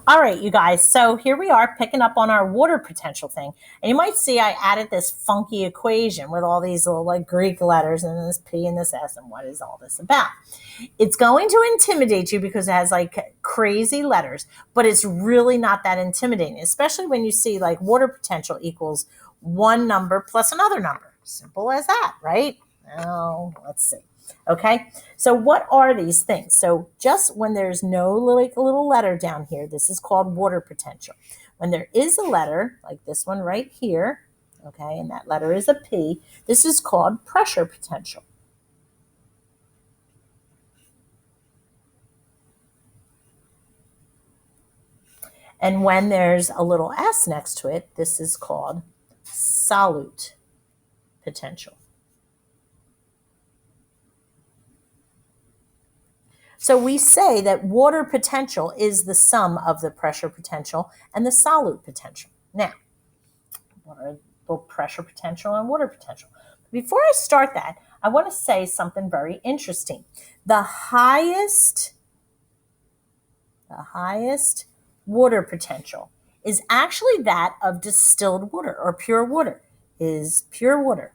All right, you guys. So here we are picking up on our water potential thing. And you might see I added this funky equation with all these little like Greek letters and this P and this S. And what is all this about? It's going to intimidate you because it has like crazy letters, but it's really not that intimidating, especially when you see like water potential equals one number plus another number. Simple as that, right? Now, let's see. Okay, so what are these things? So just when there's no little letter down here, this is called water potential. When there is a letter, like this one right here, okay, and that letter is a P, this is called pressure potential. And when there's a little S next to it, this is called solute potential. So we say that water potential is the sum of the pressure potential and the solute potential. Now, what are the pressure potential and water potential? Before I start that, I want to say something very interesting. The highest water potential is actually that of distilled water or pure water, is pure water.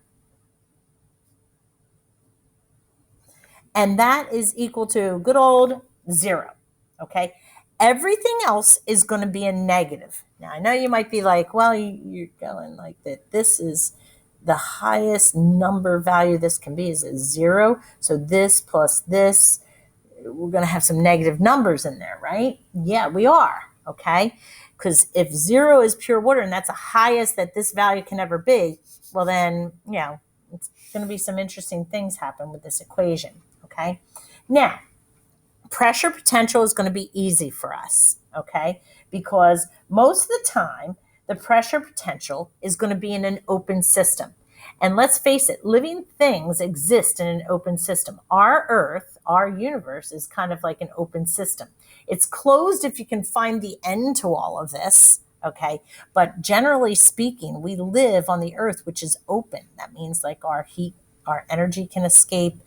And that is equal to good old zero. Okay. Everything else is going to be a negative. Now, I know you might be like, well, you're going like that. This is the highest number value this can be is a zero. So this plus this, we're going to have some negative numbers in there, right? Yeah, we are. Okay. Because if zero is pure water and that's the highest that this value can ever be, well, then, it's going to be some interesting things happen with this equation. Okay. Now, pressure potential is going to be easy for us. Okay. Because most of the time, the pressure potential is going to be in an open system. And let's face it, living things exist in an open system. Our Earth, our universe is kind of like an open system. It's closed if you can find the end to all of this. Okay. But generally speaking, we live on the Earth, which is open. That means like our heat, our energy can escape.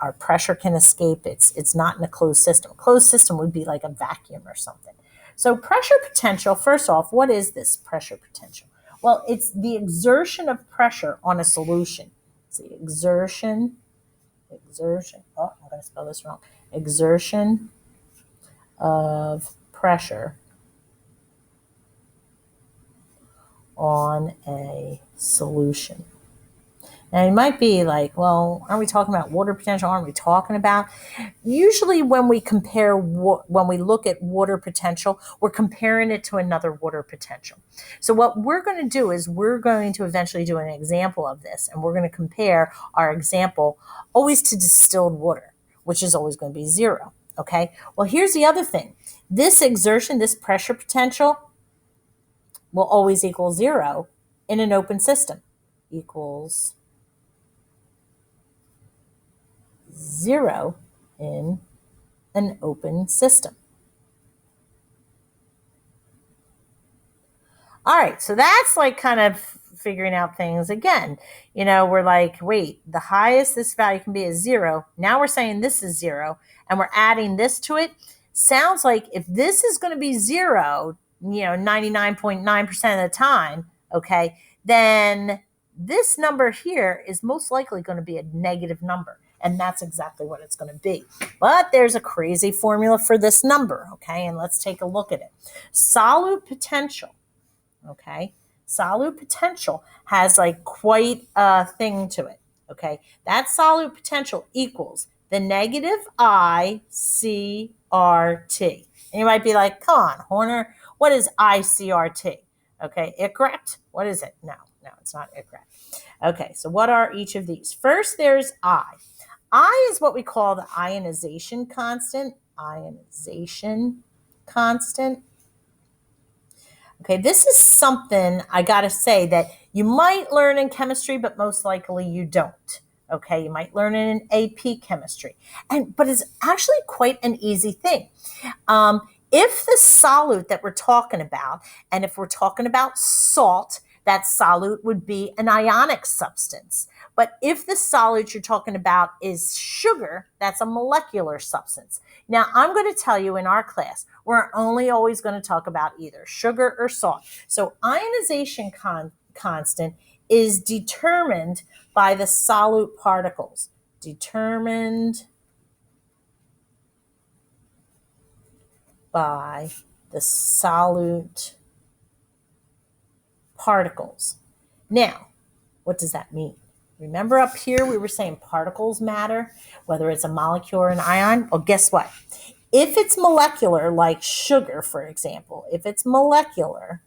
Our pressure can escape. It's not in a closed system. A closed system would be like a vacuum or something. So pressure potential, first off, what is this pressure potential? Well, it's the exertion of pressure on a solution. It's the exertion, oh, I'm going to spell this wrong. Exertion of pressure on a solution. Now, you might be like, well, aren't we talking about water potential? Aren't we talking about? Usually when we compare, when we look at water potential, we're comparing it to another water potential. So what we're going to do is we're going to eventually do an example of this, and we're going to compare our example always to distilled water, which is always going to be zero. Okay. Well, here's the other thing. This exertion, this pressure potential will always equal zero in an open system. Equals zero in an open system. All right, so that's like kind of figuring out things again. We're like, wait, the highest this value can be is zero. Now we're saying this is zero, and we're adding this to it. Sounds like if this is going to be zero, 99.9% of the time, okay, then this number here is most likely going to be a negative number. And that's exactly what it's going to be. But there's a crazy formula for this number, okay? And let's take a look at it. Solute potential, okay? Solute potential has like quite a thing to it, okay? That solute potential equals the negative ICRT. And you might be like, come on, Horner, what is ICRT? Okay, ICRT, what is it? No, it's not ICRT. Okay, so what are each of these? First, there's I. I is what we call the ionization constant. Ionization constant. Okay, this is something I got to say that you might learn in chemistry, but most likely you don't. Okay, you might learn it in AP chemistry, but it's actually quite an easy thing. If the solute that we're talking about, and if we're talking about salt, that solute would be an ionic substance. But if the solute you're talking about is sugar, that's a molecular substance. Now, I'm going to tell you in our class, we're only always going to talk about either sugar or salt. So ionization constant is determined by the solute particles. Determined by the solute particles. Now, what does that mean? Remember up here we were saying particles matter, whether it's a molecule or an ion? Well, guess what? If it's molecular, like sugar, for example, if it's molecular,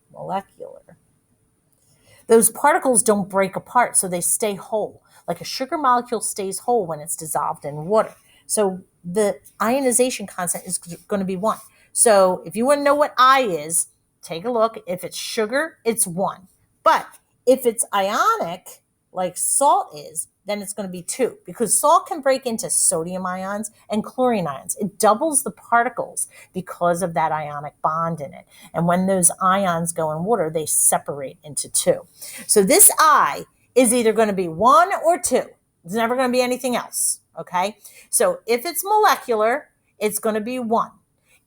those particles don't break apart, so they stay whole. Like a sugar molecule stays whole when it's dissolved in water. So the ionization constant is going to be 1. So if you want to know what I is, take a look. If it's sugar, it's 1. But if it's ionic, like salt is, then it's going to be 2, because salt can break into sodium ions and chlorine ions. It doubles the particles because of that ionic bond in it. And when those ions go in water, they separate into 2. So this I is either going to be 1 or 2. It's never going to be anything else. Okay. So if it's molecular, it's going to be 1.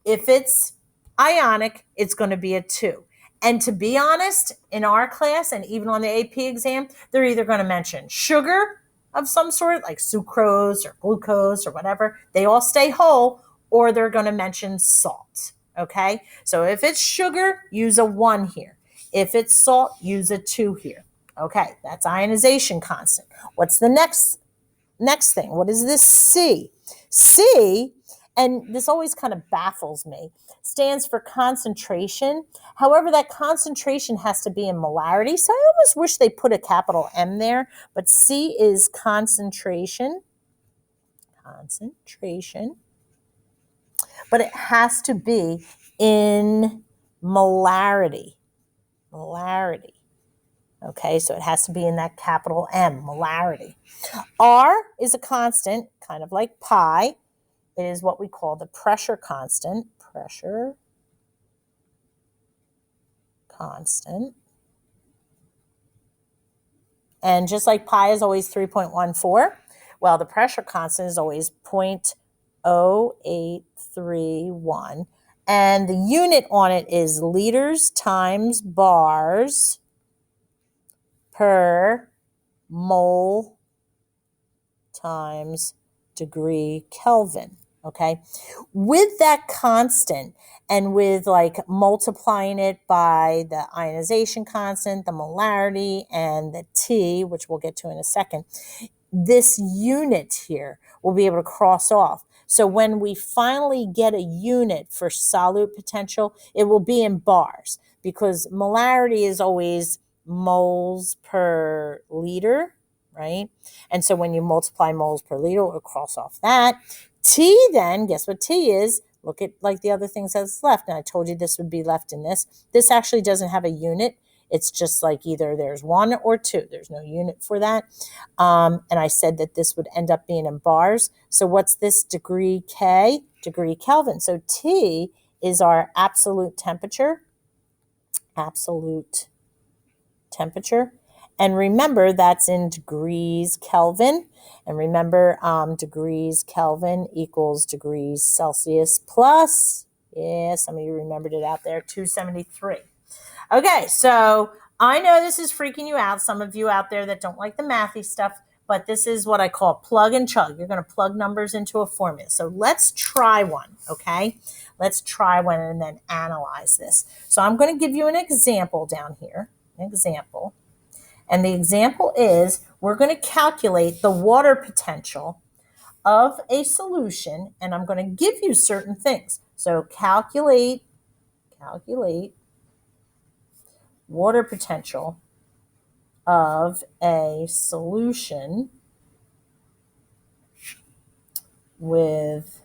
If it's ionic, it's going to be a 2. And to be honest, in our class and even on the AP exam, they're either going to mention sugar of some sort, like sucrose or glucose or whatever. They all stay whole, or they're going to mention salt. Okay. So if it's sugar, use a 1 here. If it's salt, use a 2 here. Okay. That's ionization constant. What's the next thing? What is this C? C, and this always kind of baffles me, stands for concentration. However, that concentration has to be in molarity. So I almost wish they put a capital M there, but C is concentration. But it has to be in molarity. Okay, so it has to be in that capital M, molarity. R is a constant, kind of like pi. It is what we call the pressure constant. And just like pi is always 3.14, well, the pressure constant is always 0.0831. And the unit on it is liters times bars per mole times degree Kelvin. Okay. With that constant and with like multiplying it by the ionization constant, the molarity, and the T, which we'll get to in a second, this unit here will be able to cross off. So when we finally get a unit for solute potential, it will be in bars, because molarity is always moles per liter, right? And so when you multiply moles per liter, it'll cross off that. T then, guess what T is? Look at like the other things that's left. And I told you this would be left in this. This actually doesn't have a unit. It's just like either there's 1 or 2. There's no unit for that. And I said that this would end up being in bars. So what's this degree K? Degree Kelvin. So T is our absolute temperature. And remember, that's in degrees Kelvin. And remember, degrees Kelvin equals degrees Celsius plus, yeah, some of you remembered it out there, 273. Okay, so I know this is freaking you out, some of you out there that don't like the mathy stuff, but this is what I call plug and chug. You're going to plug numbers into a formula. So let's try one, okay? Let's try one and then analyze this. So I'm going to give you an example down here, And the example is we're going to calculate the water potential of a solution, and I'm going to give you certain things. So calculate water potential of a solution with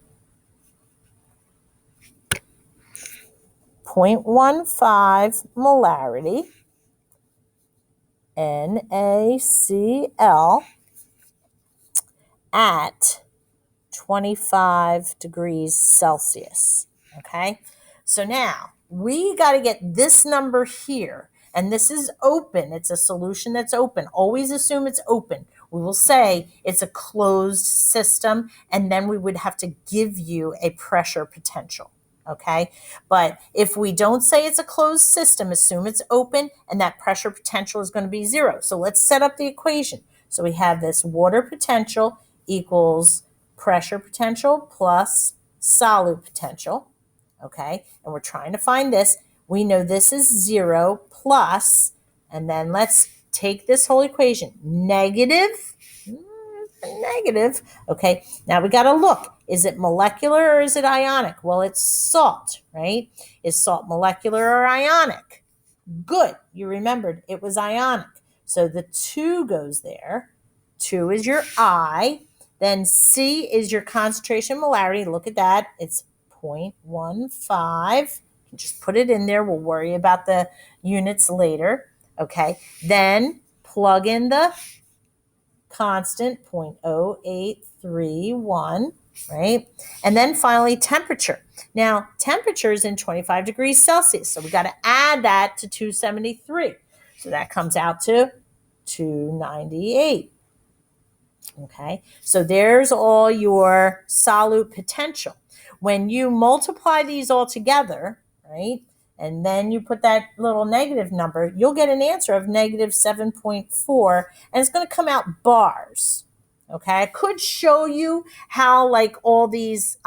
0.15 molarity NaCl at 25 degrees Celsius. Okay, so now we got to get this number here and this is open. It's a solution that's open. Always assume it's open. We will say it's a closed system, and then we would have to give you a pressure potential. Okay. But if we don't say it's a closed system, assume it's open, and that pressure potential is going to be 0. So let's set up the equation. So we have this water potential equals pressure potential plus solute potential. Okay. And we're trying to find this. We know this is 0 plus, and then let's take this whole equation, negative. Okay, now we got to look. Is it molecular or is it ionic? Well, it's salt, right? Is salt molecular or ionic? Good. You remembered it was ionic. So the 2 goes there. 2 is your I. Then C is your concentration molarity. Look at that. It's 0.15. Just put it in there. We'll worry about the units later. Okay. Then plug in the constant, 0.0831, right? And then finally, temperature. Now, temperature is in 25 degrees Celsius, so we got to add that to 273. So that comes out to 298. Okay, so there's all your solute potential. When you multiply these all together, right, and then you put that little negative number, you'll get an answer of negative 7.4, and it's going to come out bars. Okay, I could show you how like all these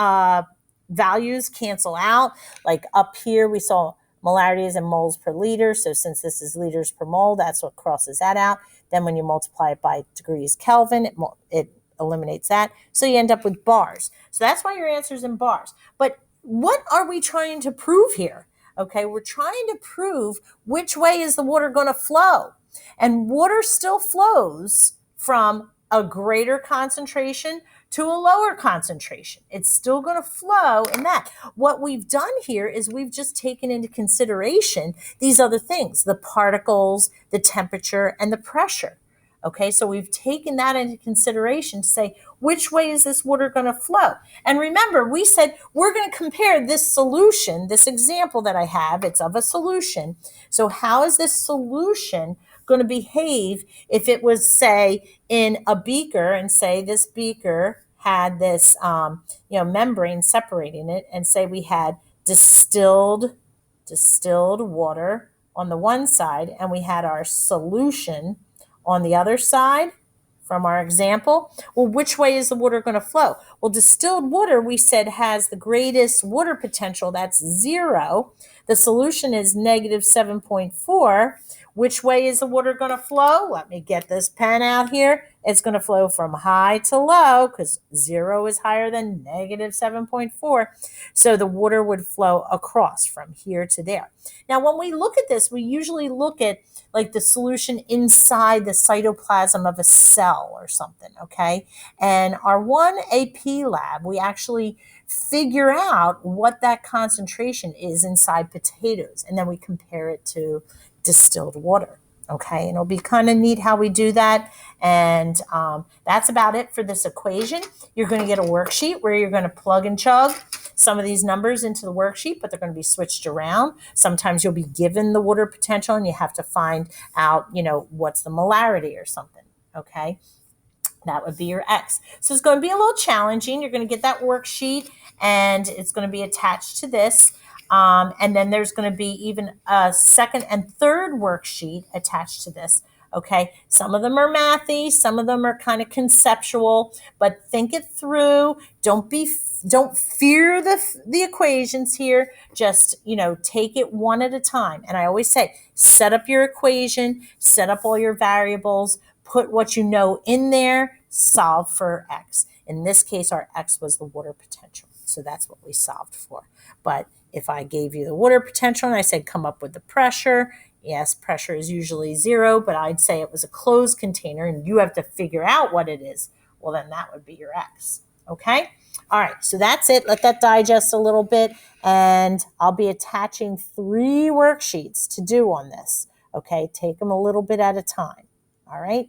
values cancel out. Like up here, we saw molarity is in moles per liter. So since this is liters per mole, that's what crosses that out. Then when you multiply it by degrees Kelvin, it eliminates that. So you end up with bars. So that's why your answer is in bars. But what are we trying to prove here? Okay, we're trying to prove which way is the water going to flow. And water still flows from a greater concentration to a lower concentration. It's still going to flow in that. What we've done here is we've just taken into consideration these other things, the particles, the temperature, and the pressure. Okay, so we've taken that into consideration to say, which way is this water going to flow? And remember, we said we're going to compare this solution, this example that I have, it's of a solution. So how is this solution going to behave if it was, say, in a beaker, and say this beaker had this membrane separating it, and say we had distilled water on the one side and we had our solution on the other side from our example. Well, which way is the water going to flow? Well, distilled water, we said, has the greatest water potential. That's 0. The solution is negative 7.4. Which way is the water going to flow? Let me get this pen out here. It's going to flow from high to low because 0 is higher than negative 7.4. So the water would flow across from here to there. Now, when we look at this, we usually look at like the solution inside the cytoplasm of a cell or something, okay? And our 1 AP lab, we actually figure out what that concentration is inside potatoes, and then we compare it to distilled water. Okay, and it'll be kind of neat how we do that. And that's about it for this equation. You're going to get a worksheet where you're going to plug and chug some of these numbers into the worksheet, but they're going to be switched around. Sometimes you'll be given the water potential and you have to find out, what's the molarity or something. Okay, that would be your X. So it's going to be a little challenging. You're going to get that worksheet and it's going to be attached to this. And then there's going to be even a second and third worksheet attached to this. Okay, some of them are mathy, some of them are kind of conceptual, but think it through. Don't fear the equations here. Just, take it one at a time. And I always say, set up your equation, set up all your variables, put what you know in there, solve for X. In this case, our X was the water potential. So that's what we solved for. But if I gave you the water potential and I said, come up with the pressure, yes, pressure is usually 0, but I'd say it was a closed container and you have to figure out what it is. Well, then that would be your X. Okay? All right, so that's it. Let that digest a little bit, and I'll be attaching 3 worksheets to do on this. Okay? Take them a little bit at a time. All right?